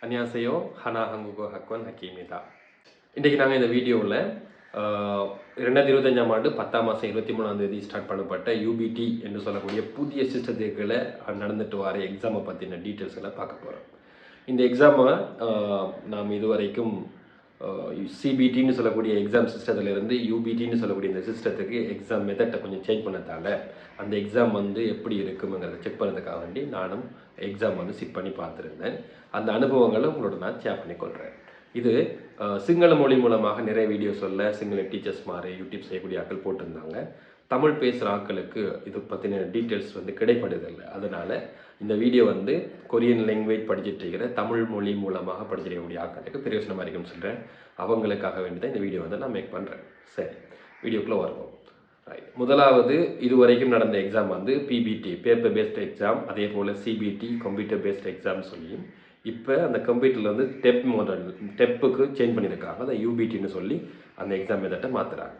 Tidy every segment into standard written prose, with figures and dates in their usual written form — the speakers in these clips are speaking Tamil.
안녕하세요. 하나 한국어 학원 하키입니다. இன்றைக்கி நாங்கள் இந்த வீடியோவில் 2025ஆம் ஆண்டு 10ஆம் மாதம் 23ஆம் தேதி ஸ்டார்ட் பண்ணப்பட்ட யூபிடி என்று சொல்லக்கூடிய புதிய சிஸ்டத்துக்களை நடந்துட்டு வர எக்ஸாமை பற்றின டீட்டெயில்ஸ்களை பார்க்க போகிறோம். இந்த எக்ஸாமை நாம் இதுவரைக்கும் சிபிடின்னு சொல்லக்கூடிய எக்ஸாம் சிஸ்டத்துலேருந்து யூபிடின்னு சொல்லக்கூடிய இந்த சிஸ்டத்துக்கு எக்ஸாம் மெத்தட்டை கொஞ்சம் சேஞ்ச் பண்ணதால் அந்த எக்ஸாம் எப்படி இருக்குங்கிறத செக் பண்ணுறதுக்காக வேண்டி நானும் எக்ஸாம் செக் பண்ணி பார்த்துருந்தேன். அந்த அனுபவங்களை உங்களோட நான் ஷேர் பண்ணிக்கொள்கிறேன். இது சிங்கள மொழி மூலமாக நிறைய வீடியோஸ் சிங்கள டீச்சர்ஸ் மாதிரி யூடியூப் செய்யக்கூடிய ஆட்கள் போட்டிருந்தாங்க. தமிழ் பேசுகிற ஆட்களுக்கு இது பற்றின டீட்டெயில்ஸ் கிடைப்படுதில்லை. அதனால் இந்த வீடியோ கொரியன் லாங்குவேஜ் படிச்சுட்டு இருக்கிற தமிழ் மொழி மூலமாக படிச்சிருக்கக்கூடிய ஆட்களுக்கு பிரயோசனமாக இருக்குன்னு சொல்கிறேன். அவங்களுக்காக வேண்டி தான் இந்த வீடியோ நான் மேக் பண்ணுறேன். சரி, வீடியோக்குள்ளே வருவோம். ரைட், முதலாவது இதுவரைக்கும் நடந்த exam PBT paper based exam, அதே போல் சிபிடி கம்ப்யூட்டர் பேஸ்ட் எக்ஸாம் சொல்லி இப்போ அந்த கம்ப்யூட்டரில் டெப் மாடல் டெப்புக்கு சேஞ்ச் பண்ணியிருக்காங்க. அதை யூபிடின்னு சொல்லி அந்த எக்ஸாம் மெத்தட்டை மாற்றுறாங்க.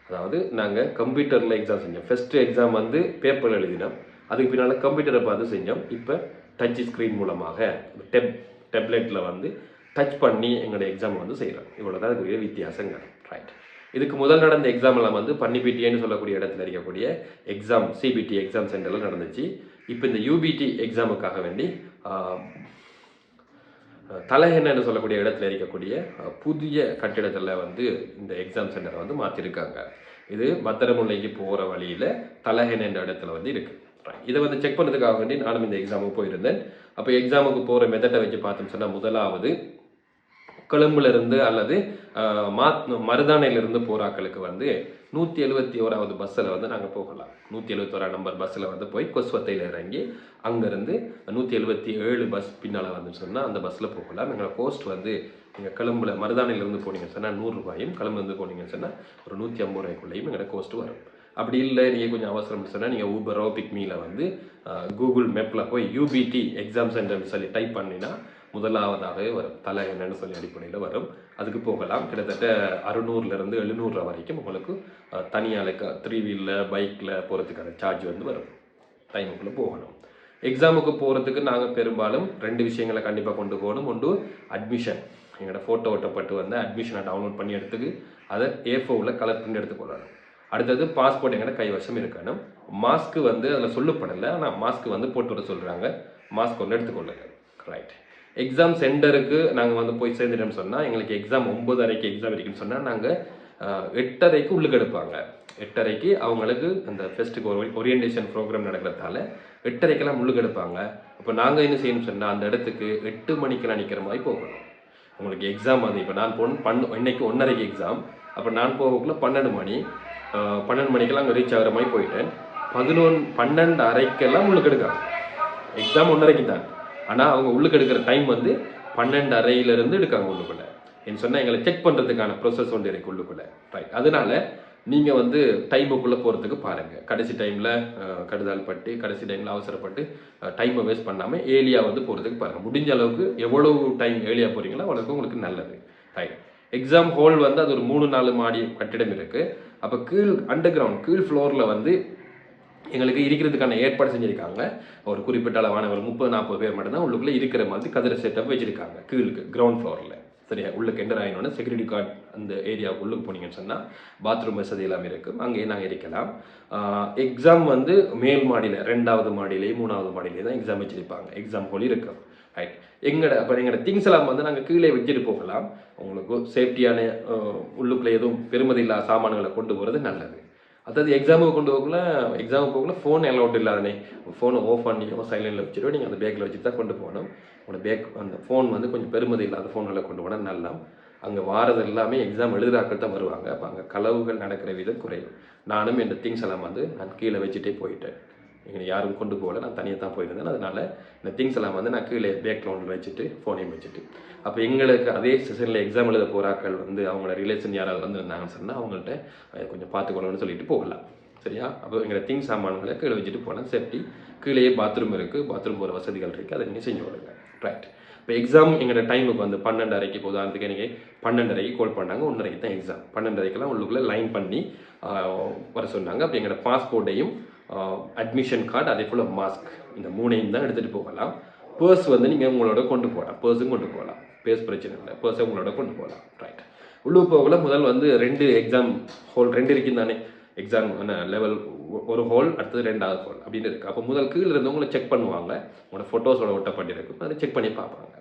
அதாவது நாங்கள் கம்ப்யூட்டரில் எக்ஸாம் செஞ்சோம். ஃபஸ்ட்டு எக்ஸாம் பேப்பரில் எழுதினோம், அதுக்கு பின்னால் கம்ப்யூட்டரை பார்த்து செஞ்சோம். இப்போ டச் ஸ்க்ரீன் மூலமாக டெப்லெட்டில் டச் பண்ணி எங்களோட எக்ஸாம் செய்கிறோம். இவ்வளோ தான் அதுக்குரிய வித்தியாசங்கள். ரைட், இதுக்கு முதல் நடந்த எக்ஸாமெல்லாம் பன்னிபிடின்னு சொல்லக்கூடிய இடத்துல இருக்கக்கூடிய எக்ஸாம் சிபிடி எக்ஸாம் சென்டரில் நடந்துச்சு. இப்போ இந்த யூபிடி எக்ஸாமுக்காக வேண்டி தலைஹென்னு சொல்லக்கூடிய இடத்துல இருக்கக்கூடிய புதிய கட்டிடத்தில் இந்த எக்ஸாம் சென்டரை மாற்றிருக்காங்க. இது பத்திரமுல்லைக்கு போகிற வழியில் தலைஹென் என்ற இடத்துல இருக்குது. இதை செக் பண்ணுறதுக்காக வேண்டி நானும் இந்த எக்ஸாமுக்கு போயிருந்தேன். அப்போ எக்ஸாமுக்கு போகிற மெத்தட்டை வச்சு பார்த்தோம்னு சொன்னால், முதலாவது கொழும்புலேருந்து அல்லது மருதானையிலிருந்து போகிறாக்களுக்கு 171வது பஸ்ஸில் நாங்கள் போகலாம். 171 நம்பர் பஸ்ஸில் போய் கொஸ்வத்தையில் இறங்கி அங்கேருந்து 177 பஸ் பின்னால் சொன்னால் அந்த பஸ்ஸில் போகலாம். எங்களோட கோஸ்ட் நீங்கள் கொழும்புல மருதானையிலேருந்து போனீங்கன்னு சொன்னால் 100 ரூபாயும், கொழும்புலேருந்து போனீங்கன்னு சொன்னால் ஒரு 150 ரூபாய்க்குள்ளேயும் எங்களோட கோஸ்ட் வரும். அப்படி இல்லை, நீங்கள் கொஞ்சம் அவசரம் சொன்னால் நீங்கள் ஊபரோ பிக்மியில் கூகுள் மேப்பில் போய் யூபிடி எக்ஸாம் சென்டர்னு சொல்லி டைப் பண்ணினா முதலாவதாகவே வரும். தலை என்னன்னு சொல்லி அடிப்படையில் வரும். அதுக்கு போகலாம். கிட்டத்தட்ட 600லேருந்து 700 ரூபா வரைக்கும் உங்களுக்கு தனியால் 3 வீலில் பைக்கில் போகிறதுக்கான சார்ஜ் வரும். டைமுக்குள்ளே போகணும். எக்ஸாமுக்கு போகிறதுக்கு நாங்கள் பெரும்பாலும் 2 விஷயங்களை கண்டிப்பாக கொண்டு போகணும். ஒன்று அட்மிஷன், எங்களோட ஃபோட்டோ ஒட்டப்பட்டு அட்மிஷனை டவுன்லோட் பண்ணி எடுத்துக்கு அதை A4ல் கலர் பண்ணி எடுத்துக்கொள்ளணும். அடுத்தது பாஸ்போர்ட் எங்களோட கைவசம் இருக்கணும். மாஸ்க்கு அதில் சொல்லப்படலை, ஆனால் மாஸ்க்கு போட்டு வர சொல்கிறாங்க. மாஸ்க் எடுத்துக்கொள்ளுங்க. ரைட், எக்ஸாம் சென்டருக்கு நாங்கள் போய் சேர்ந்துட்டோம்னு சொன்னால் எங்களுக்கு எக்ஸாம் 9:30க்கு எக்ஸாம் இருக்குன்னு சொன்னால் நாங்கள் 8:30க்கு உள்ளுக்கு எடுப்பாங்க. 8:30க்கு அவங்களுக்கு அந்த ஃபெஸ்ட்டுக்கு ஓரியன்டேஷன் ப்ரோக்ராம் நடக்கிறதால 8:30க்கெல்லாம் உள்ளுக்கு எடுப்பாங்க. அப்போ நாங்கள் என்ன செய்யணும்னு சொன்னால் அந்த இடத்துக்கு 8 மணிக்கெல்லாம் நிற்கிற மாதிரி போகணும். உங்களுக்கு எக்ஸாம் இப்போ நான் இன்னைக்கு 1:30க்கு எக்ஸாம். அப்போ நான் போகக்குள்ள 12 மணி 12 மணிக்கெல்லாம் அங்கே ரீச் ஆகிற மாதிரி போயிட்டேன். 12:30க்கெல்லாம் உள்ளுக்கு எடுக்காங்க. எக்ஸாம் 1:30க்கு தான், ஆனால் அவங்க உள்ளுக்கு எடுக்கிற டைம் 12:30லேருந்து எடுக்காங்க உள்ளுக்குள்ளே. என்ன சொன்னால் எங்களை செக் பண்ணுறதுக்கான ப்ரொசஸ் இருக்குது உள்ளுக்குள்ளே. ரைட், அதனால் நீங்கள் டைமுக்குள்ளே போகிறதுக்கு பாருங்கள். கடைசி டைமில் கடுதால் பட்டு கடைசி டைமில் அவசரப்பட்டு டைமை வேஸ்ட் பண்ணாமல் ஏலியாக போகிறதுக்கு பாருங்கள். முடிஞ்ச அளவுக்கு எவ்வளவு டைம் ஏலியாக போகிறீங்களோ அவ்வளோக்கு உங்களுக்கு நல்லது. ரைட், எக்ஸாம் ஹால் அது ஒரு 3-4 மாடி கட்டிடம் இருக்குது. அப்போ அண்டர் கிரவுண்ட் கீழ் ஃப்ளோரில் எங்களுக்கு இருக்கிறதுக்கான ஏற்பாடு செஞ்சுருக்காங்க. ஒரு குறிப்பிட்ட அளவான ஒரு 30-40 பேர் மட்டும்தான் உள்ளுக்குள்ளே இருக்கிற மாதிரி கதிரை செட்டப் வச்சுருக்காங்க கீழுக்கு கிரவுண்ட் ஃப்ளோரில். சரியா, உள்ளுக்கு என்டர் ஆகினோன்னா செக்யூரிட்டி கார்டு அந்த ஏரியாவுக்கு உள்ளுக்கு போனீங்கன்னு சொன்னால் பாத்ரூம் வசதி எல்லாமே இருக்குது. அங்கேயே நாங்கள் இருக்கலாம். எக்ஸாம் மேல் மாடியில் 2வது மாடியிலேயே 3வது மாடியிலே தான் எக்ஸாம் வச்சுருப்பாங்க. எக்ஸாம் ஹால் இருக்கும். ரைட், எங்களோட திங்ஸ் எல்லாம் நாங்கள் கீழே வச்சுட்டு போகலாம். உங்களுக்கு சேஃப்டியான உள்ளுக்குள்ளே எதுவும் பெருமதி இல்லாத சாமான்களை கொண்டு போகிறது நல்லது. அதாவது எக்ஸாமுக்கு போகக்குள்ள ஃபோன் அலௌட் இல்லாதனே, ஃபோனை ஆஃப் பண்ணியோ சைலண்டில் வச்சுட்டு நீங்கள் அந்த பேக்கில் வச்சுட்டு தான் கொண்டு போகணும். உங்களோட பேக் அந்த ஃபோன் கொஞ்சம் பெருமதி இல்லாத ஃபோன்களை கொண்டு போனால் நல்லா. அங்கே வாரது எல்லாமே எக்ஸாம் எழுதுறாக்கள் தான் வருவாங்க. அப்போ அங்கே களவுகள் நடக்கிற விதம் குறையும். நானும் என் திங்ஸ் எல்லாம் நான் கீழே வச்சுட்டே போயிட்டேன். எங்களை யாரும் கொண்டு போகல, நான் தனியாக தான் போயிருந்தேன். அதனால் இந்த திங்ஸ் எல்லாம் நான் கீழே பேக் கிரவுண்டில் வச்சுட்டு ஃபோனையும் வச்சுட்டு, அப்போ எங்களுக்கு அதே செஷனில் எக்ஸாம் எழுத போகிறாக்கள் அவங்களோட ரிலேஷன் யாராவது வந்திருந்தாங்கன்னு சொன்னால் அவங்கள்ட்ட கொஞ்சம் பார்த்துக்கணும்னு சொல்லிட்டு போகலாம். சரியா, அப்போ எங்களோட திங்ஸ் சாமான்களை கீழே வச்சுட்டு போனால் சேஃப்டி. கீழே பாத்ரூம் இருக்குது, பாத்ரூம் போகிற வசதிகள் இருக்குது, அதை நீங்கள் செஞ்சு விடுங்க. ரைட், இப்போ எக்ஸாம் எங்களோட டைமுக்கு 12:30க்கு உதாரணத்துக்கு எனக்கு 12:30க்கு கால் பண்ணாங்க. 1:30க்கு தான் எக்ஸாம். 12:30க்கெல்லாம் உள்ளுக்குள்ளே லைன் பண்ணி வர சொன்னாங்க. அப்போ எங்களோட பாஸ்போர்ட்டையும் அட்மிஷன் கார்டு அதே போல் மாஸ்க் இந்த 3ஐயும் தான் எடுத்துகிட்டு போகலாம். பர்ஸ் வந்து நீங்கள் உங்களோட கொண்டு போகலாம், பர்ஸும் கொண்டு போகலாம், பிரச்சனை இல்லை, பர்ஸை உங்களோட கொண்டு போகலாம். ரைட். உள்ளூர் போகல முதல் வந்து 2 எக்ஸாம் ஹால் 2 இருக்குன்னு தானே, எக்ஸாம் லெவல் ஒரு ஹால், அடுத்தது 2வது ஹால் அப்படின்னு இருக்குது. அப்போ முதல் கீழே இருந்தவங்களை செக் பண்ணுவாங்க, உங்களோட ஃபோட்டோஸோட ஒட்டப்பட்டிருக்கும், அதை செக் பண்ணி பார்ப்பாங்க.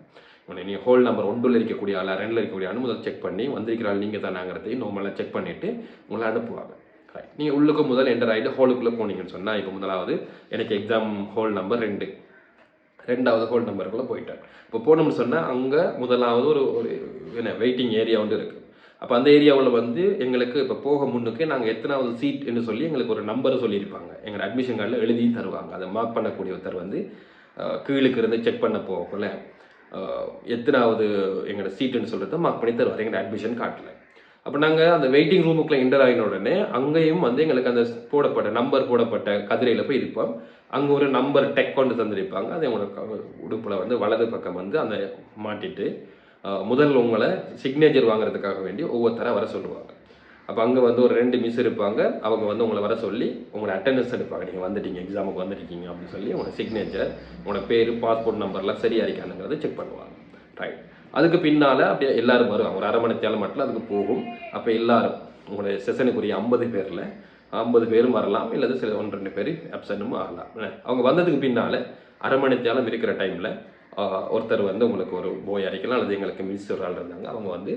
நீங்கள் ஹோல் நம்பர் 1 இருக்கக்கூடிய ஆளா 2 இருக்கக்கூடிய ஆள் முதல் செக் பண்ணி வந்திருக்கிற ஆள் நீங்கள் தானாங்கிறதையும் நார்மலாக செக் பண்ணிவிட்டு உங்களை அனுப்புவாங்க. ரைட். நீங்கள் உள்ளுக்கு முதல் என்டர் ஆகிட்டு ஹோலுக்குள்ளே போனீங்கன்னு சொன்னால், இப்போ முதலாவது எனக்கு எக்ஸாம் ஹோல் நம்பர் 2, 2வது ஹோல் நம்பருக்குள்ளே போயிட்டேன். இப்போ போனோம்னு சொன்னால் அங்கே முதலாவது ஒரு என்ன வெயிட்டிங் ஏரியா ஒன்று இருக்குது. அப்போ அந்த ஏரியாவில் வந்து எங்களுக்கு இப்போ போக முன்னுக்கு நாங்கள் எத்தனாவது சீட் என்று சொல்லி எங்களுக்கு ஒரு நம்பரை சொல்லியிருப்பாங்க. எங்கள் அட்மிஷன் கார்டில் எழுதி தருவாங்க. அதை மார்க் பண்ணக்கூடிய ஒருத்தர் வந்து கீழுக்கு இருந்து செக் பண்ண போகக்குள்ள எத்தனாவது எங்களோட சீட்டுன்னு சொல்கிறத மார்க் பண்ணி தருவார் எங்களோட அட்மிஷன் கார்டில். அப்போ நாங்கள் அந்த வெயிட்டிங் ரூமுக்குள்ளே என்டர் ஆகின உடனே அங்கேயும் வந்து எங்களுக்கு அந்த நம்பர் போடப்பட்ட கதிரையில் போய் இருப்போம். அங்கே ஒரு நம்பர் டெக் கொண்டு தந்திருப்பாங்க. அதை உங்களோட உடுப்பில் வந்து வலது பக்கம் வந்து அந்த மாட்டிட்டு முதல்ல உங்களை சிக்னேச்சர் வாங்குறதுக்காக வேண்டி ஒவ்வொருத்தராக வர சொல்லுவாங்க. அப்போ அங்கே வந்து ஒரு 2 மிஸ் இருப்பாங்க. அவங்க வந்து உங்களை வர சொல்லி உங்களோட அட்டெண்டன்ஸ் எடுப்பாங்க. நீங்கள் வந்துட்டீங்க, எக்ஸாமுக்கு வந்துருக்கீங்க அப்படின்னு சொல்லி உங்களோட சிக்னேச்சர், உங்களோட பேர், பாஸ்போர்ட் நம்பர்லாம் சரியாக இருக்கானுங்கிறத செக் பண்ணுவாங்க. ரைட். அதுக்கு பின்னால் அப்படியே எல்லோரும் வருவாங்க. ஒரு 1/2 மணி நேரம் மட்டும் அதுக்கு போகும். அப்போ எல்லோரும் உங்களுடைய செஷனுக்குரிய 50 பேரில் 50 பேரும் வரலாம், இல்லை சில 1-2 பேர் அப்சன்ட்டும் ஆகலாம். அவங்க வந்ததுக்கு பின்னால் 1/2 மணி நேரம் இருக்கிற டைமில் ஒருத்தர் வந்து உங்களுக்கு ஒரு போய் அடிக்கலாம், அல்லது எங்களுக்கு மிஸ் ஒரு ஆள் இருந்தாங்க, அவங்க வந்து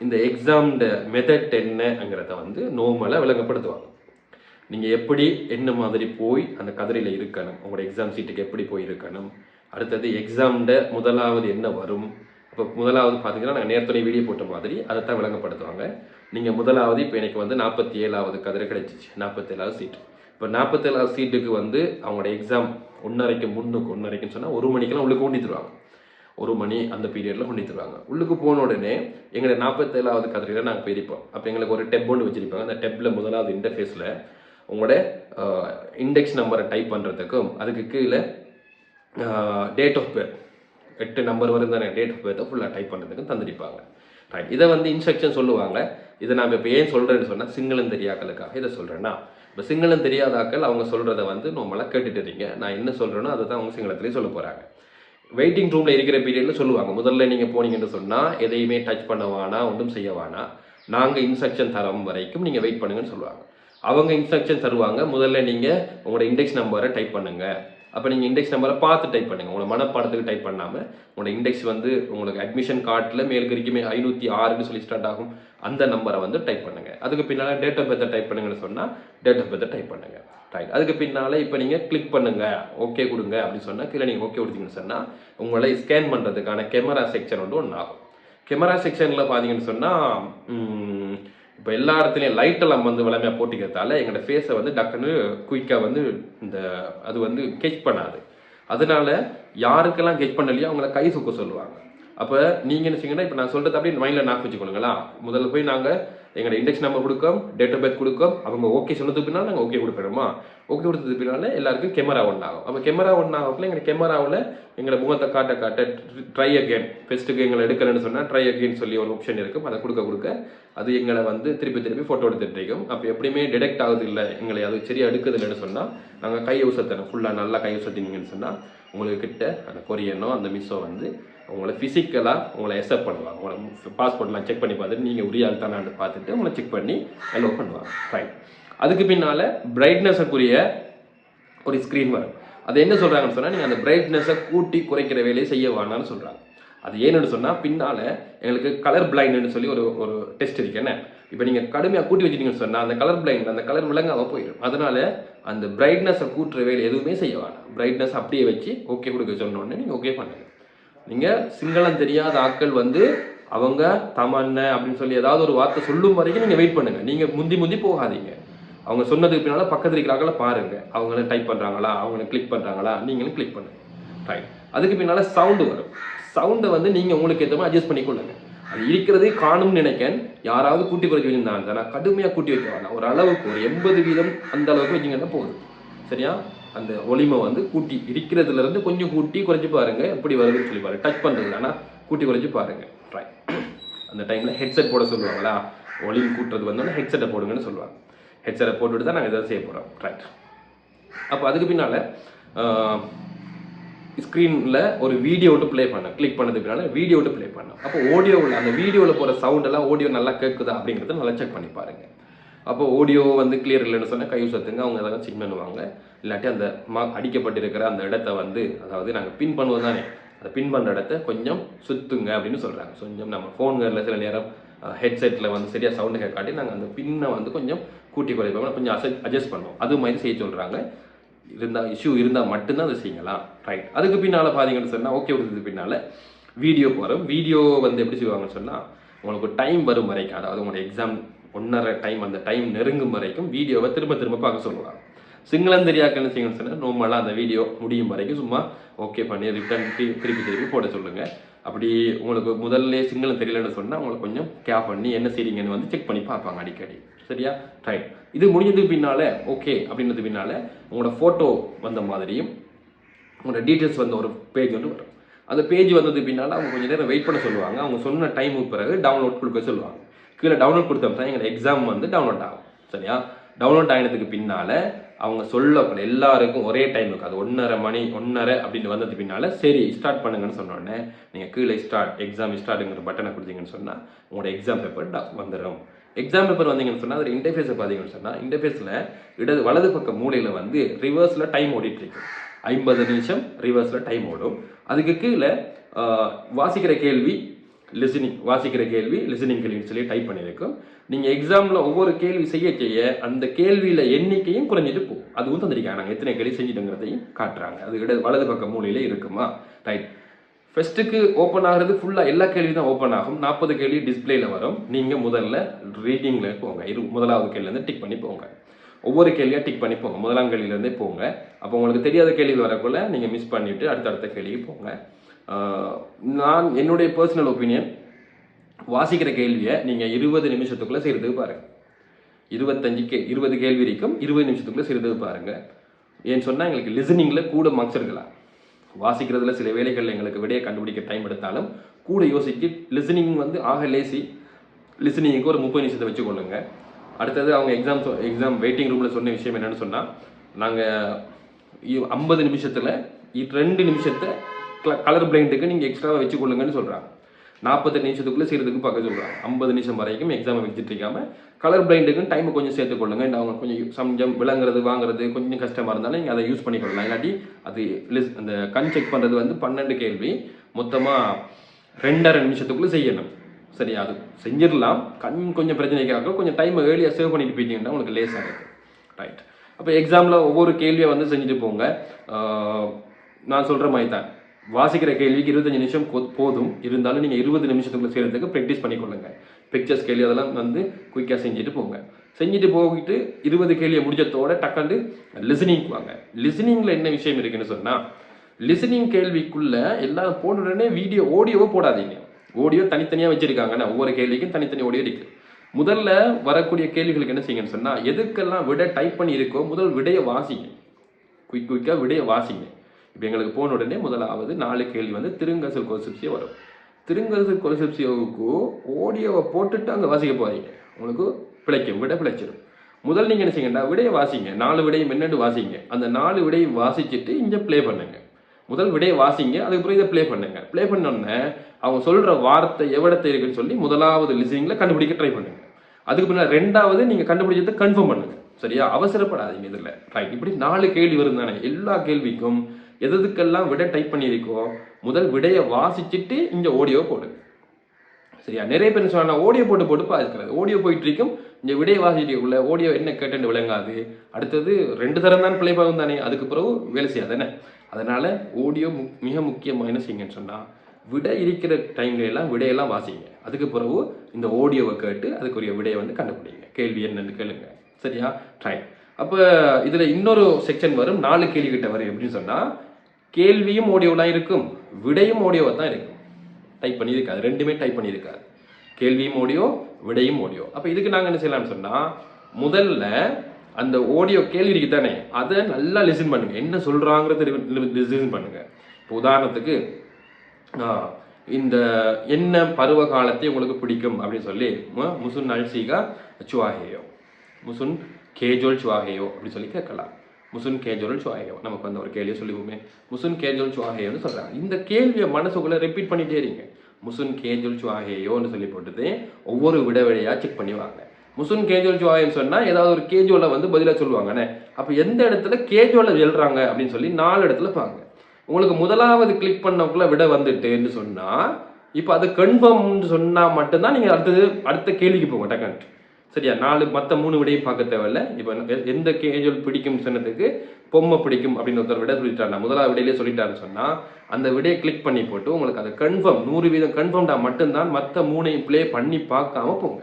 இந்த எக்ஸாம்ட மெத்தட் என்னங்கிறத வந்து நார்மலாக விளங்கப்படுத்துவாங்க. நீங்கள் எப்படி என்ன மாதிரி போய் அந்த கதிரையில் இருக்கணும், உங்களோட எக்ஸாம் சீட்டுக்கு எப்படி போய் இருக்கணும், அடுத்தது எக்ஸாம்ட முதலாவது என்ன வரும். இப்போ முதலாவது பார்த்தீங்கன்னா நாங்கள் நேரத்துடைய வீடியோ போட்ட மாதிரி அதை தான் விளங்கப்படுத்துவாங்க. நீங்கள் முதலாவது இப்போ எனக்கு வந்து 47வது கதிரை கிடைச்சிச்சு, 47வது சீட்டு. இப்போ 47வது சீட்டுக்கு வந்து அவங்களோட எக்ஸாம் 1:30 முன்னுக்கு 1:30ன்னு சொன்னால் 1 மணிக்கெல்லாம் உள்ளுக்கு கொண்டு தருவாங்க. 1 மணி அந்த பீரியடில் கொண்டு தருவாங்க. உள்ளுக்கு போன உடனே எங்களை 47வது கதிரையில் நாங்கள் போயிருப்போம். அப்போ எங்களுக்கு ஒரு டெப் ஒன்று வச்சுருப்பாங்க. அந்த டெப்பில் முதலாவது இன்டர்ஃபேஸில் உங்களோட இண்டெக்ஸ் நம்பரை டைப் பண்ணுறதுக்கும் அதுக்கு கீழே டேட் ஆஃப் பர்த் 8 நம்பர் வரும் தானே, டேட் ஆஃப் பர்த்தை ஃபுல்லாக டைப் பண்ணுறதுக்கும் தந்திருப்பாங்க. ரைட். இதை வந்து இன்ஸ்ட்ரக்ஷன் சொல்லுவாங்க. இதை நான் இப்போ ஏன் சொல்கிறேன்னு சொன்னால் சிங்களம் தெரியாக்களுக்காக இதை சொல்கிறேன்னா, இப்போ சிங்களம் தெரியாதாக்கள் அவங்க சொல்கிறத வந்து நார்மலாக கேட்டுட்டு இருக்கீங்க. நான் என்ன சொல்கிறேனோ அதை தான் அவங்க சிங்களத்துலேயே சொல்ல போகிறாங்க. வெயிட்டிங் ரூமில் இருக்கிற பீரியடில் சொல்லுவாங்க, முதல்ல நீங்கள் போனீங்கன்னு சொன்னால் எதையுமே டச் பண்ண வேணாம், ஒன்றும் செய்ய வேணாம், நாங்கள் இன்ஸ்ட்ரக்ஷன் தரம் வரைக்கும் நீங்கள் வெயிட் பண்ணுங்கன்னு சொல்லுவாங்க. அவங்க இன்ஸ்ட்ரக்ஷன் தருவாங்க, முதல்ல நீங்கள் உங்களோட இண்டெக்ஸ் நம்பரை டைப் பண்ணுங்கள். அப்போ நீங்கள் இண்டெக்ஸ் நம்பரை பார்த்து டைப் பண்ணுங்கள், உங்களை மனப்பாடத்துக்கு டைப் பண்ணாமல். உங்களோட இண்டெக்ஸ் வந்து உங்களுக்கு அட்மிஷன் கார்டில் மேலுக்கு இருக்குமே 506ன்னு சொல்லி ஸ்டார்ட் ஆகும், அந்த நம்பரை வந்து டைப் பண்ணுங்கள். அதுக்கு பின்னால் டேட் ஆஃப் பர்த்தை டைப் பண்ணுங்கன்னு சொன்னால் டேட் ஆஃப் பர்த்தை டைப் பண்ணுங்கள். ரைட். அதுக்கு பின்னால் இப்போ நீங்கள் கிளிக் பண்ணுங்கள், ஓகே கொடுங்க அப்படின்னு சொன்னால் கீழே நீங்கள் ஓகே கொடுத்தீங்கன்னு சொன்னால் உங்களை ஸ்கேன் பண்ணுறதுக்கான கேமரா செக்ஷன் ஒன்று ஆகும். கேமரா செக்ஷனில் பார்த்தீங்கன்னு சொன்னால் இப்போ எல்லா இடத்துலையும் லைட்டெல்லாம் வந்து வளமையாக போட்டிக்கிறதால எங்களோட ஃபேஸை வந்து டக்குன்னு குயிக்காக வந்து அது வந்து கெச் பண்ணாது. அதனால யாருக்கெல்லாம் கெச் பண்ணலையோ அவங்கள கை சுக்க சொல்லுவாங்க. அப்போ நீங்கள் என்ன செய்யுங்கன்னா, இப்போ நான் சொல்கிறது அப்படியே மைண்டில் நாக்கு வச்சுக்கொள்ளுங்களா. முதல்ல போய் நாங்கள் எங்களோட இண்டெக்ஸ் நம்பர் கொடுக்கோம், டேட் ஆஃப் பர்த் கொடுக்கோம், அவங்க ஓகே சொன்னதுக்கு பின்னால் நாங்கள் ஓகே கொடுக்குறோமா. ஓகே கொடுத்ததுக்கு பின்னால் எல்லாருக்கும் கேமரா ஒன் ஆகும். அப்போ கேமரா ஒன் ஆகக்குள்ள எங்கள் கேமராவில் எங்களை முகத்தை காட்ட ட்ரை அகேன், ஃபஸ்ட்டுக்கு எங்களை எடுக்கணும்னு சொன்னால் ட்ரை அகேன் சொல்லி ஒரு ஆப்ஷன் இருக்கும். அதை கொடுக்க அது எங்களை வந்து திருப்பி ஃபோட்டோ எடுத்துகிட்டு இருக்கும். அப்போ எப்படியுமே டிடெக்ட் ஆகுது இல்லை, எங்களை அது சரியாக எடுக்குது இல்லைன்னு சொன்னால் நாங்கள் கையை உசத்தணும், ஃபுல்லாக நல்லா கையை உசத்தினீங்கன்னு சொன்னால் உங்களுக்கு கிட்ட அந்த கொரியனோ அந்த மிஸ்ஸோ வந்து உங்களை ஃபிசிக்கலாக உங்களை அக்செப்ட் பண்ணுவாங்க. உங்களை பாஸ்போர்ட்லாம் செக் பண்ணி பார்த்துட்டு நீங்கள் உரிய ஆள் தானே பார்த்துட்டு உங்களை செக் பண்ணி அலோவ் பண்ணுவாங்க. ரைட். அதுக்கு பின்னால் பிரைட்னஸுக்குரிய ஒரு ஸ்க்ரீன் வரும். அது என்ன சொல்கிறாங்கன்னு சொன்னால், நீங்கள் அந்த பிரைட்னஸை கூட்டி குறைக்கிற வேலையை செய்ய வேணான்னு சொல்கிறாங்க. அது ஏன்னு சொன்னால் பின்னால் எங்களுக்கு கலர் பிளைண்டுன்னு சொல்லி ஒரு டெஸ்ட் இருக்கு. என்ன இப்போ நீங்கள் கடுமையாக கூட்டி வச்சுட்டீங்கன்னு சொன்னால் அந்த கலர் பிளைண்ட், அந்த கலர் விளங்காமல் போயிடும். அதனால் அந்த பிரைட்னஸை கூட்டுற வேலை எதுவுமே செய்ய வேணாம். பிரைட்னஸ் அப்படியே வச்சு ஓகே கொடுக்க சொன்னோடனே நீங்கள் ஓகே பண்ணுங்கள். நீங்கள் சிங்களம் தெரியாத ஆட்கள் வந்து அவங்க தமன்ன அப்படின்னு சொல்லி ஏதாவது ஒரு வார்த்தை சொல்லும் வரைக்கும் நீங்கள் வெயிட் பண்ணுங்கள். நீங்கள் முந்தி போகாதீங்க. அவங்க சொன்னதுக்கு பின்னால் பக்கத்தில் இருக்கிறாங்கள பாருங்கள், அவங்கள டைப் பண்ணுறாங்களா, அவங்கள கிளிக் பண்ணுறாங்களா, நீங்களும் கிளிக் பண்ணுங்கள். ரைட். அதுக்கு பின்னால் சவுண்டு வரும். சவுண்டை வந்து நீங்கள் உங்களுக்கு ஏற்ற மாதிரி அட்ஜஸ்ட் பண்ணிக்கொள்ளுங்க. அது இருக்கிறதே காணும்னு நினைக்கேன். யாராவது கூட்டி குறைச்சி வச்சுருந்தாங்க, ஆனால் கடுமையாக கூட்டி வைக்க வேண்டாம். ஒரு அளவுக்கு ஒரு 80% அந்த அளவுக்கு வச்சிங்கன்னா போதும். சரியா? அந்த ஒளிமை வந்து கூட்டி இருக்கிறதுலேருந்து கொஞ்சம் கூட்டி குறைச்சி பாருங்கள், எப்படி வருதுன்னு சொல்லி பாருங்கள். டச் பண்ணுறது ஆனால் கூட்டி குறைச்சி பாருங்கள். ரைட். அந்த டைமில் ஹெட்செட் போட சொல்லுவாங்களா, ஒளிமை கூட்டுறது வந்தோன்னா ஹெட்செட்டை போடுங்கன்னு சொல்லுவாங்க. ஹெட்செட்டை போட்டுவிட்டு தான் நாங்கள் எதாவது செய்ய போகிறோம். ரைட். அப்போ அதுக்கு பின்னால் ஸ்க்ரீனில் ஒரு வீடியோ விட்டு ப்ளே பண்ண கிளிக் பண்ணதுக்குனால வீடியோ விட்டு ப்ளே பண்ணோம். அப்போ ஆடியோவில் அந்த வீடியோவில் போகிற சவுண்டெல்லாம் ஆடியோ நல்லா கேட்குதா அப்படிங்கிறத நல்லா செக் பண்ணி பாருங்கள். அப்போ ஆடியோ வந்து கிளியர் இல்லைன்னு சொன்னால் கை சத்துங்க அவங்க எதாவது செக் பண்ணுவாங்க. இல்லாட்டி அந்த அடிக்கப்பட்டிருக்கிற அந்த இடத்த வந்து அதாவது நாங்கள் பின் பண்ணுவோம் தானே, அந்த பின் பண்ணுற இடத்த கொஞ்சம் சுற்றுங்க அப்படின்னு சொல்கிறாங்க. கொஞ்சம் நம்ம ஃபோன்களில் சில நேரம் ஹெட்செட்டில் வந்து சரியாக சவுண்டு கேட்காட்டி நாங்கள் அந்த பின்னை வந்து கொஞ்சம் கூட்டி குறைப்போம், கொஞ்சம் அட்ஜஸ்ட் பண்ணுவோம். அது மாதிரி செய்ய சொல்கிறாங்க. இருந்தால் இஷ்யூ இருந்தால் மட்டும்தான் அதை செய்யலாம். ரைட். அதுக்கு பின்னால் பார்த்தீங்கன்னு சொன்னால் ஓகே விடுறதுக்கு பின்னால் வீடியோ போகிறோம். வீடியோ வந்து எப்படி செய்வாங்கன்னு சொன்னால் உங்களுக்கு டைம் வரும் வரைக்கும், அதாவது உங்களோட எக்ஸாம் 1.5 டைம் அந்த டைம் நெருங்கும் வரைக்கும் வீடியோவை திரும்ப திரும்ப பார்க்க சொல்லுவாங்க. சிங்களம் தெரியாக்க என்ன செய்யணும்னு சொன்னால் நார்மலாக அந்த வீடியோ முடியும் வரைக்கும் சும்மா ஓகே பண்ணி ரிட்டர்ன் திருப்பி போட சொல்லுங்கள். அப்படி உங்களுக்கு முதல்ல சிங்களம் தெரியலன்னு சொன்னால் உங்களுக்கு கொஞ்சம் கேப் பண்ணி என்ன செய்றீங்கன்னு வந்து செக் பண்ணி பார்ப்பாங்க அடிக்கடி. சரியா? ரைட். இது முடிஞ்சதுக்கு பின்னால் ஓகே அப்படின்றது பின்னால் உங்களோட ஃபோட்டோ வந்த மாதிரியும் உங்களோட டீட்டெயில்ஸ் வந்த ஒரு பேஜ் வந்து வரும். அந்த பேஜ் வந்தது பின்னால் அவங்க கொஞ்சம் நேரம் வெயிட் பண்ண சொல்லுவாங்க. அவங்க சொன்ன டைமுக்கு பிறகு டவுன்லோட் கொடுக்க சொல்லுவாங்க. கீழே டவுன்லோட் கொடுத்தா எங்களோட எக்ஸாம் வந்து டவுன்லோட் ஆகும். சரியா? டவுன்லோட் ஆகினதுக்கு பின்னால் அவங்க சொல்லக்கூட எல்லாருக்கும் ஒரே டைம் இருக்குது. அது 1:30 அப்படின்னு வந்தது பின்னால் சரி ஸ்டார்ட் பண்ணுங்கன்னு சொன்னோடனே நீங்கள் கீழே எக்ஸாம் ஸ்டார்ட்டுங்கிற பட்டனை கொடுத்தீங்கன்னு சொன்னால் உங்களோட எக்ஸாம் பேப்பர் வந்துடும். எக்ஸாம் பேப்பர் வந்தீங்கன்னு சொன்னால் அதில் இன்டர்ஃபேஸை பார்த்தீங்கன்னு சொன்னால் இன்டர்ஃபேஸில் வலது பக்க மூலையில் வந்து ரிவர்ஸில் டைம் ஓடிட்டுருக்கு. 50 நிமிஷம் ரிவர்ஸில் டைம் ஓடும். அதுக்கு கீழே வாசிக்கிற கேள்வி லிசனிங் கேள்வின்னு சொல்லி டைப் பண்ணியிருக்கும். நீங்கள் எக்ஸாமில் ஒவ்வொரு கேள்வி செய்ய அந்த கேள்வியில் எண்ணிக்கையும் குறைஞ்சிட்டு போகும். அதுவும் தந்திருக்காங்க நாங்கள் எத்தனை கேள்வி செஞ்சுட்டுங்கிறதையும் காட்டுறாங்க. அது வலது பக்க மூலையிலே இருக்குமா. ரைட். ஃபர்ஸ்ட்டுக்கு ஓப்பன் ஆகிறது ஃபுல்லாக எல்லா கேள்வி தான் ஓப்பன் ஆகும். 40 கேள்வி டிஸ்பிளேல வரும். நீங்கள் முதல்ல ரீடிங்கில் போங்க. முதலாவது கேள்விலேருந்து டிக் பண்ணி போங்க. ஒவ்வொரு கேள்வியாக டிக் பண்ணி போங்க. முதலாம் கேள்வியிலேருந்தே போங்க. அப்போ உங்களுக்கு தெரியாத கேள்வி வரக்குள்ள நீங்கள் மிஸ் பண்ணிவிட்டு அடுத்தடுத்த கேள்விக்கு போங்க. நான் என்னுடைய பர்சனல் ஒப்பீனியன், வாசிக்கிற கேள்வியை நீங்கள் 20 நிமிஷத்துக்குள்ளே செய்கிறதுக்கு பாருங்கள். 20 கேள்வி இருக்கும். 20 நிமிஷத்துக்குள்ளே செய்கிறதுக்கு பாருங்கள். ஏன்னு சொன்னால் எங்களுக்கு லிசனிங்கில் கூட மார்க்ஸ் இருக்கலாம். வாசிக்கிறதுல சில வேலைகளில் எங்களுக்கு விடையை கண்டுபிடிக்க டைம் எடுத்தாலும் கூட யோசிச்சு லிசனிங் வந்து லேசி. லிசனிங்க்கு ஒரு 30 நிமிஷத்தை வச்சுக்கொள்ளுங்க. அடுத்தது அவங்க எக்ஸாம் வெயிட்டிங் ரூமில் சொன்ன விஷயம் என்னென்னு சொன்னால் நாங்கள் 50 நிமிஷத்தில் 2 நிமிஷத்தை கலர் பிளைண்டுக்கு நீங்கள் எக்ஸ்ட்ராவாக வச்சுக்கொள்ளுங்கன்னு சொல்கிறாங்க. 40 நிமிஷத்துக்குள்ளே செய்கிறதுக்கு பார்க்க சொல்கிறாங்க. 50 நிமிஷம் வரைக்கும் எக்ஸாமை வச்சுட்டு இருக்காமல் கலர் பிளைண்டுக்குன்னு டைமை கொஞ்சம் சேர்த்துக்கொள்ளுங்க. அவங்க கொஞ்சம் சம்ஜம் விளங்குறது வாங்குறது கொஞ்சம் கஷ்டமாக இருந்தாலும் நீங்கள் அதை யூஸ் பண்ணிக்கொள்ளலாம். இல்லாட்டி அது அந்த கண் செக் பண்ணுறது வந்து 12 கேள்வி மொத்தமாக 2.5 நிமிஷத்துக்குள்ளே செய்யணும். சரி, அது செஞ்சிடலாம். கண் கொஞ்சம் பிரச்சனைக்காக கொஞ்சம் டைமை ஏர்லியாக சேவ் பண்ணிட்டு போயிட்டீங்கன்னா உங்களுக்கு லேஸாக இருக்குது. ரைட். அப்போ எக்ஸாமில் ஒவ்வொரு கேள்வியை வந்து செஞ்சுட்டு போங்க. நான் சொல்கிற மாதிரி தான் வாசிக்கிற கேள்விக்கு 25 நிமிஷம் போதும். இருந்தாலும் நீங்கள் 20 நிமிஷத்துக்குள்ள செய்கிறதுக்கு ப்ராக்டிஸ் பண்ணிக்கொள்ளுங்க. பிக்சர்ஸ் கேள்வி அதெல்லாம் வந்து குயிக்காக செஞ்சுட்டு போங்க. செஞ்சுட்டு போயிட்டு 20 கேள்வியை முடிஞ்சதோட டக்காண்டு லிசனிங் வாங்க. லிசனிங்கில் என்ன விஷயம் இருக்குன்னு சொன்னால் லிசனிங் கேள்விக்குள்ளே எல்லாம் போன உடனே ஆடியோவை போடாதீங்க. ஆடியோ தனித்தனியாக வச்சுருக்காங்கன்னா ஒவ்வொரு கேள்விக்கும் தனித்தனி ஆடியோ இருக்குது. முதல்ல வரக்கூடிய கேள்விகளுக்கு என்ன செய்யுங்கன்னு சொன்னால் எதுக்கெல்லாம் விடை டைப் பண்ணி இருக்கோ முதல் விடையை வாசிங்க. குயிக்காக விடையை வாசிங்க. இப்போ எங்களுக்கு போன உடனே முதலாவது 4 கேள்வி வந்து திருங்கசல் கொல்சிப்சியோ வரும். திருங்கசல் கொல்சிப்சியோவுக்கு ஆடியோவை போட்டுட்டு அங்கே வாசிக்க போகிறீங்க. உங்களுக்கு விடை பிழைச்சிடும். முதல் நீங்கள் என்ன செய்யுங்கடா விடையை வாசிங்க. 4 விடையும் என்னென்னு வாசிங்க. அந்த 4 விடையும் வாசிச்சுட்டு இங்கே ப்ளே பண்ணுங்க. முதல் விடையை வாசிங்க, அதுக்கப்புறம் இதை ப்ளே பண்ணுங்க. ப்ளே பண்ணோன்னே அவங்க சொல்கிற வார்த்தை எவ்வளத்தை இருக்குன்னு சொல்லி முதலாவது லிசனிங்கில் கண்டுபிடிக்க ட்ரை பண்ணுங்க. அதுக்கு பின்னால் 2வது நீங்கள் கண்டுபிடிச்சதை கன்ஃபார்ம் பண்ணுங்க. சரியா? அவசரப்படாதீங்க இதில். ரைட். இப்படி 4 கேள்வி வரும் தானே. எல்லா கேள்விக்கும் எதுக்கெல்லாம் விடை டைப் பண்ணியிருக்கோ முதல் விடையை வாசிச்சுட்டு இங்கே ஆடியோ போடுங்க. சரியா? நிறைய பேர் சொன்னால் ஆடியோ போட்டு பார்த்துக்கிறது. ஆடியோ போயிட்டு இருக்கும், இங்கே விடையை வாசிட்டுக்குள்ள ஆடியோ என்ன கேட்டுன்னு விளங்காது. அடுத்தது 2 தரம் தான் ப்ளே ஆகும் தானே, அதுக்கு பிறகு வேலை செய்யாதானே. அதனால் ஆடியோ மிக முக்கியமாக என்ன செய்யுங்கன்னு சொன்னால் விடை இருக்கிற டைம்லாம் விடையெல்லாம் வாசிங்க. அதுக்கு பிறகு இந்த ஆடியோவை கேட்டு அதுக்குரிய விடையை வந்து கண்டுபிடிங்க. கேள்வி என்னன்னு கேளுங்க. சரியா? ரைட். அப்போ இதில் இன்னொரு செக்ஷன் வரும். 4 கேள்வி கிட்ட வரும். எப்படின்னு சொன்னால் கேள்வியும் ஆடியோலாம் இருக்கும், விடையும் ஆடியோவை தான் இருக்கும். டைப் பண்ணியிருக்காது, 2மே டைப் பண்ணியிருக்காது. கேள்வியும் ஆடியோ, விடையும் ஆடியோ. அப்போ இதுக்கு நாங்கள் என்ன செய்யலாம்னு சொன்னால் முதல்ல அந்த ஆடியோ கேள்வி இருக்கு தானே அதை நல்லா லிசன் பண்ணுங்க. என்ன சொல்கிறாங்கிறத லிசன் பண்ணுங்க. இப்போ உதாரணத்துக்கு இந்த என்ன பருவ காலத்தை உங்களுக்கு பிடிக்கும் அப்படின்னு சொல்லி முசுன் அல்சிகா சுவாஹேயோ, முசுன் கேஜோல் சுவாஹேயோ அப்படின்னு சொல்லி கேட்கலாம். முசுன் கேஜுவல் சுவாகேவா, நமக்கு வந்து ஒரு கேள்வியை சொல்லிவோமே, முசுன் கேஜுவல் சுவாகேயோன்னு சொல்கிறாங்க. இந்த கேள்வியை மனசுக்குள்ளே ரிப்பீட் பண்ணிகிட்டே இருங்க. முசுன் கேஜுவல் சுவாகேயோன்னு சொல்லி போட்டுட்டு ஒவ்வொரு விடையாக செக் பண்ணி வாங்க. முசுன் கேஜுவல் சுவாகேன்னு சொன்னால் ஏதாவது ஒரு கேஜுவலை வந்து பதிலாக சொல்லுவாங்கண்ணே. அப்போ எந்த இடத்துல கேஜுவலை எழுறாங்க அப்படின்னு சொல்லி 4 இடத்துல பாருங்க. உங்களுக்கு முதலாவது கிளிக் பண்ணக்குள்ள விட வந்துட்டுன்னு சொன்னால், இப்போ அது கன்ஃபார்ம்னு சொன்னால் மட்டும்தான் நீங்கள் அடுத்த கேள்விக்கு போங்க டக்குன்ட்டு. சரியா? 4 மற்ற 3 விடையும் பார்க்க தேவையில்ல. இப்போ எந்த கேஜுவல் பிடிக்கும் சொன்னதுக்கு பொம்மை பிடிக்கும் அப்படின்னு ஒருத்தர் விட சொல்லிட்டாருன்னா, முதலாவது விடையிலே சொல்லிட்டாருன்னு சொன்னால், அந்த விடையை கிளிக் பண்ணி போட்டு உங்களுக்கு அதை கன்ஃபார்ம் 100% கன்ஃபார்ம்டா மட்டும்தான் மற்ற 3ஐயும் ப்ளே பண்ணி பார்க்காம போங்க.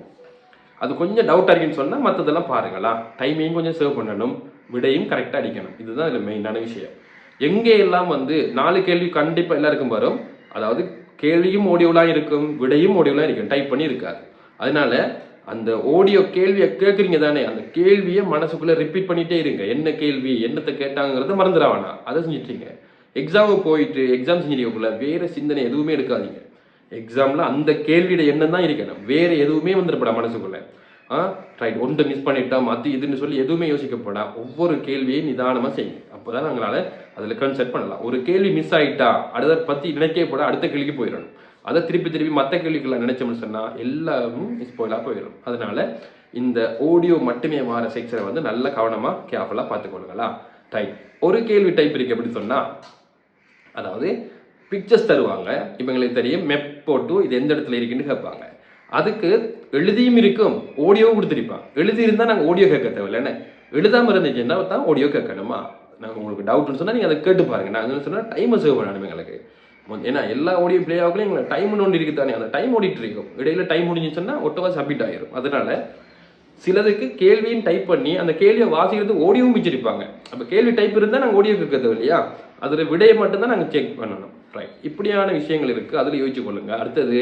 அது கொஞ்சம் டவுட்டாக இருக்குன்னு சொன்னால் மற்றதெல்லாம் பாருங்களா. டைமையும் கொஞ்சம் சேவ் பண்ணணும், விடையும் கரெக்டாக அடிக்கணும். இதுதான் இதில் மெயினான விஷயம். எங்கே எல்லாம் வந்து 4 கேள்வி கண்டிப்பாக எல்லாருக்கும் வரும். அதாவது கேள்வியும் ஆடியோலாம் இருக்கும், விடையும் ஆடியோலாம் இருக்கும், டைப் பண்ணி இருக்காது. அதனால அந்த ஆடியோ கேள்வியை கேட்குறீங்க தானே, அந்த கேள்வியை மனசுக்குள்ளே ரிப்பீட் பண்ணிகிட்டே இருங்க. என்ன கேள்வி, என்னத்தை கேட்டாங்கிறத மறந்துடாவானா, அதை செஞ்சுட்டீங்க. எக்ஸாமுக்கு போயிட்டு எக்ஸாம் செஞ்சுருக்கக்குள்ள வேறு சிந்தனை எதுவுமே எடுக்காதீங்க. எக்ஸாமில் அந்த கேள்வியோட எண்ணம் தான் இருக்கணும், வேறு எதுவுமே வந்துடப்படா மனசுக்குள்ளே. ரைட், ஒன்று மிஸ் பண்ணிட்டோம் அது இதுன்னு சொல்லி எதுவுமே யோசிக்கப்படா. ஒவ்வொரு கேள்வியும் நிதானமாக செய்யுங்க. அப்போ தான் நாங்களால் அதில் கன்செப்ட் பண்ணலாம். ஒரு கேள்வி மிஸ் ஆகிட்டா அதை பற்றி நினைக்கவே போட அடுத்த கேள்விக்கு போயிடணும். அதை திருப்பி மற்ற கேள்விக்கெல்லாம் நினைச்சோம்னு சொன்னால் எல்லாரும் ஸ்பாயிலாக போயிடும். அதனால இந்த ஆடியோ மட்டுமே வர செக்ஷனை வந்து நல்ல கவனமாக கேர்ஃபுல்லாக பார்த்துக்கொள்ளுங்களா. ரைட், ஒரு கேள்வி டைப் இருக்கு எப்படி சொன்னால், அதாவது பிக்சர்ஸ் தருவாங்க. இப்போ எங்களுக்கு தெரியும் மெப் போட்டு இது எந்த இடத்துல இருக்குன்னு கேட்பாங்க. அதுக்கு எழுதியும் இருக்கும், ஆடியோவும் கொடுத்துருப்பாங்க. எழுதி இருந்தால் நாங்கள் ஆடியோ கேட்க தேவையில்லைன்னு, எழுதாமல் இருந்துச்சுன்னா தான் ஆடியோ கேட்கணுமா. நாங்கள் உங்களுக்கு டவுட்னு சொன்னால் நீங்கள் அதை கேட்டு பாருங்கள். நான் சொன்னால் டைமை சேவ் பண்ணணும் எங்களுக்கு. ஏன்னா எல்லா ஆடியோ பிளே ஆகலையும் எங்களுக்கு டைம்னு ஒன்று இருக்குது தானே, அந்த டைம் ஓடிட்டு இருக்கும். இடையில டைம் முடிஞ்சுச்சுன்னா ஒட்டவா சப்மிட் ஆகிடும். அதனால சிலதுக்கு கேள்வியும் டைப் பண்ணி அந்த கேள்வியை வாசிக்கிறதுக்கு ஆடியோவும் வச்சிருப்பாங்க. அப்போ கேள்வி டைப் இருந்தால் நாங்கள் ஆடியோ கேட்க தேவையில்லையா, அதில் விடையை மட்டும்தான் நாங்கள் செக் பண்ணணும். ரைட், இப்படியான விஷயங்கள் இருக்குது, அதில் யோசிச்சு கொள்ளுங்க. அடுத்தது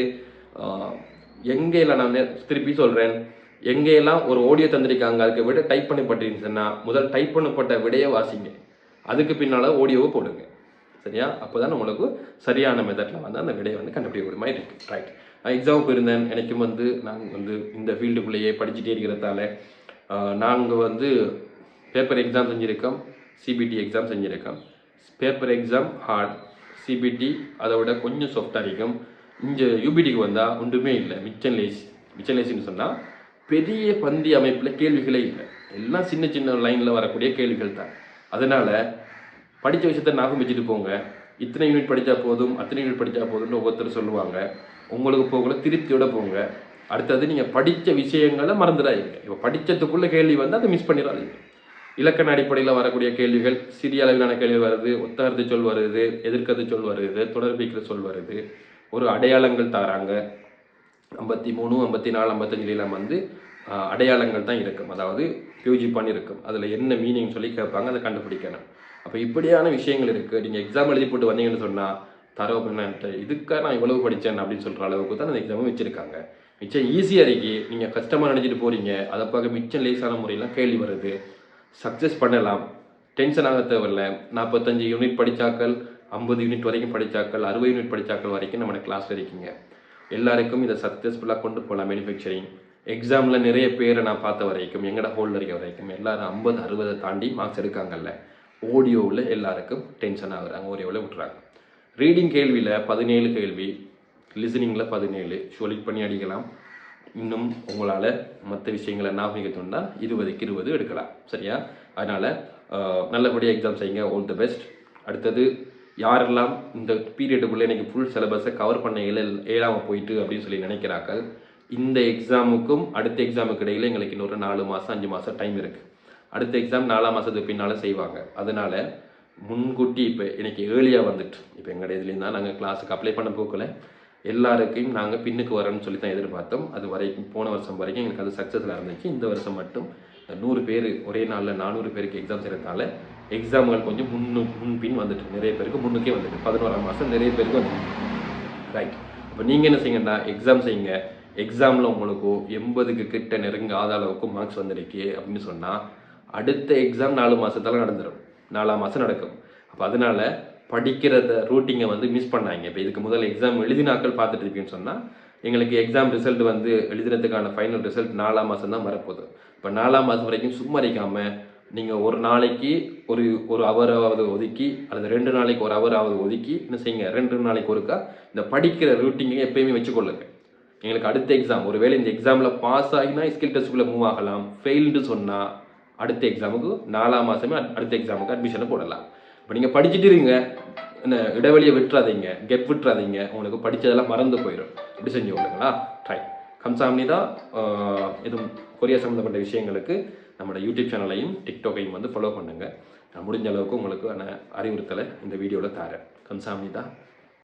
எங்கேயெல்லாம் நான் திருப்பி சொல்கிறேன், எங்கேயெல்லாம் ஒரு ஆடியோ தந்திருக்காங்க அதுக்கு விட டைப் பண்ணப்பட்டிருந்துச்சுன்னா முதல் டைப் பண்ணப்பட்ட விடையை வாசிங்க, அதுக்கு பின்னால் ஆடியோவை போடுங்க. சரியா? அப்போ தான் உங்களுக்கு சரியான மெத்தடில் வந்து அந்த விடையை வந்து கண்டுபிடிக்கிற மாதிரி இருக்குது. ரைட், எக்ஸாம் போயிருந்தேன். எனக்கும் வந்து நாங்கள் வந்து இந்த ஃபீல்டுக்குள்ளேயே படிச்சுட்டே இருக்கிறதால நாங்கள் வந்து பேப்பர் எக்ஸாம் செஞ்சுருக்கோம், சிபிடி எக்ஸாம் செஞ்சுருக்கோம். பேப்பர் எக்ஸாம் ஹார்ட், சிபிடி அதை விட கொஞ்சம் சாஃப்டாக இருக்கும். இங்கே யூபிடிக்கு வந்தால் ஒன்றுமே இல்லை, மிச்சன் லேசின்னு சொன்னால் பெரிய பந்தி அமைப்பில் கேள்விகளே இல்லை, எல்லாம் சின்ன சின்ன லைனில் வரக்கூடிய கேள்விகள் தான். அதனால் படித்த விஷயத்தை ஞாபகம் வச்சுட்டு போங்க. இத்தனை யூனிட் படித்தா போதும், அத்தனை யூனிட் படித்தா போதும்னு ஒவ்வொருத்தர் சொல்லுவாங்க. உங்களுக்கு போகல திருப்தியோட போங்க. அடுத்தது நீங்கள் படித்த விஷயங்களை மறந்துடாதீங்க. இப்போ படித்ததுக்குள்ளே கேள்வி வந்து அதை மிஸ் பண்ணிடாதீங்க. இலக்கண அடிப்படையில் வரக்கூடிய கேள்விகள், சிறிய அளவிலான கேள்வி வருது, ஒத்தகருத்து சொல் வருது, எதிர்கருத்து சொல் வருது, தொடர்பிக்கிற சொல் வருது, ஒரு அடையாளங்கள் தராங்க. 53, 54, 55 வந்து அடையாளங்கள் தான் இருக்கும், அதாவது பியூஜி பண்ணி இருக்கும். அதில் என்ன மீனிங் சொல்லி கேட்பாங்க, அதை கண்டுபிடிக்கணும். அப்போ இப்படியான விஷயங்கள் இருக்குது. நீங்கள் எக்ஸாம் எழுதி போட்டு வந்தீங்கன்னு சொன்னால் தரவு பண்ண இதுக்காக நான் இவ்வளவு படித்தேன் அப்படின்னு சொல்கிற அளவுக்கு தான் அந்த எக்ஸாமும் வச்சுருக்காங்க. மிச்சம் ஈஸியாக இருக்கு. நீங்கள் கஷ்டமாக நினச்சிட்டு போகிறீங்க, அதை பார்க்க மிச்சம் லேசான முறையெல்லாம் கேள்வி வருது, சக்ஸஸ் பண்ணலாம். டென்ஷன் ஆக தேவையில்லை. 45 யூனிட் படித்தாக்கள், 50 யூனிட் வரைக்கும் படித்தாக்கள், 60 யூனிட் படித்தாக்கள் வரைக்கும் நம்ம கிளாஸில் இருக்கீங்க. எல்லாருக்கும் இதை சக்ஸஸ்ஃபுல்லாக கொண்டு போகலாம். மேனுஃபேக்சரிங் எக்ஸாமில் நிறைய பேரை நான் பார்த்த வரைக்கும், எங்கட ஹோல்டில் இருக்க வரைக்கும் எல்லாரும் 50, 60 தாண்டி மார்க்ஸ் எடுக்காங்கல்ல. ஆடியோவில் எல்லாருக்கும் டென்ஷன் ஆகுறாங்க, ஆடியோவில் விட்டுறாங்க. ரீடிங் கேள்வியில் 17 கேள்வி, லிசனிங்கில் 17, ஷோலிக் பண்ணி அடிக்கலாம். இன்னும் உங்களால் மற்ற விஷயங்களை ஞாபகத்தோன்னா 20க்கு 20 எடுக்கலாம். சரியா? அதனால் நல்லபடியாக எக்ஸாம் செய்யுங்க. All the best. அடுத்தது யாரெல்லாம் இந்த பீரியடுக்குள்ளே எனக்கு ஃபுல் சிலபஸை கவர் பண்ண இயலாமல் போயிட்டு அப்படின்னு சொல்லி நினைக்கிறார்கள், இந்த எக்ஸாமுக்கும் அடுத்த எக்ஸாமுக்கு இடையில் எங்களுக்கு இன்னொரு 4 மாதம் 5 மாதம் டைம் இருக்குது. அடுத்த எக்ஸாம் 4ஆம் மாதத்துக்கு பின்னால் செய்வாங்க. அதனால் முன்கூட்டி இப்போ எனக்கு ஏர்லியாக வந்துட்டு, இப்போ எங்களோட இதுலேயும் தான் நாங்கள் கிளாஸுக்கு அப்ளை பண்ண போக்கல, எல்லாருக்கையும் நாங்கள் பின்னுக்கு வரோன்னு சொல்லி தான் எதிர்பார்த்தோம். அது வரைக்கும் போன வருஷம் வரைக்கும் எங்களுக்கு அது சக்ஸஸில் இருந்துச்சு. இந்த வருஷம் மட்டும் 100 பேர் ஒரே நாளில் 400 பேருக்கு எக்ஸாம் செய்கிறதுனால எக்ஸாம்கள் கொஞ்சம் முன்பின் வந்துட்டு, நிறைய பேருக்கு முன்னுக்கே வந்துட்டு, 11ஆம் மாதம் நிறைய பேருக்கு வந்துட்டு. ரைட், இப்போ நீங்கள் என்ன செய்யுங்கண்ணா, எக்ஸாம் செய்யுங்க. எக்ஸாமில் உங்களுக்கு 80க்கு கிட்ட நெருங்காத அளவுக்கு மார்க்ஸ் வந்திருக்கு அப்படின்னு சொன்னால் அடுத்த எக்ஸாம் 4 மாதத்தால் நடந்துடும், 4ஆம் மாதம் நடக்கும். அப்போ அதனால் படிக்கிறத ரூட்டிங்கை வந்து மிஸ் பண்ணாங்க. இப்போ இதுக்கு முதல் எக்ஸாம் எழுதினாக்கள் பார்த்துட்டு இருக்கீங்கன்னு சொன்னால் எங்களுக்கு எக்ஸாம் ரிசல்ட் வந்து எழுதுறதுக்கான ஃபைனல் ரிசல்ட் 4ஆம் மாதம் தான் வரப்போகுது. இப்போ 4ஆம் மாதம் வரைக்கும் சும்மா இருக்காமல் நீங்கள் ஒரு நாளைக்கு ஒரு ஹவராவது ஒதுக்கி அல்லது 2 நாளைக்கு ஒரு ஹவராவது ஒதுக்கி என்ன செய்யுங்க, 2 நாளைக்கு ஒருக்கா இந்த படிக்கிற ரூட்டீனை எப்பயுமே வச்சுக்கொள்ளுங்க. எங்களுக்கு அடுத்த எக்ஸாம் ஒருவேளை இந்த எக்ஸாமில் பாஸ் ஆகினா ஸ்கில் டெஸ்ட்டுக்குள்ளே மூவ் ஆகலாம், ஃபெயில்டு சொன்னால் அடுத்த எக்ஸாமுக்கு 4ஆம் மாதமே அடுத்த எக்ஸாமுக்கு அட்மிஷனை போடலாம். இப்போ நீங்கள் படிச்சுட்டு இருங்க, என்ன இடைவெளியை விட்டுறாதீங்க, கெப் விட்டுறாதீங்க, உங்களுக்கு படித்ததெல்லாம் மறந்து போயிடும். இப்படி செஞ்சு விடுங்களா. ட்ரை கம்சாமினி தான். எதுவும் கொரியா சம்மந்தப்பட்ட விஷயங்களுக்கு நம்மளோட யூடியூப் சேனலையும் டிக்டாக்கையும் வந்து ஃபாலோ பண்ணுங்கள். நான் முடிஞ்ச அளவுக்கு உங்களுக்கு அறிவுறுத்தலை இந்த வீடியோவில் தரேன். கம்சாமினி தான்.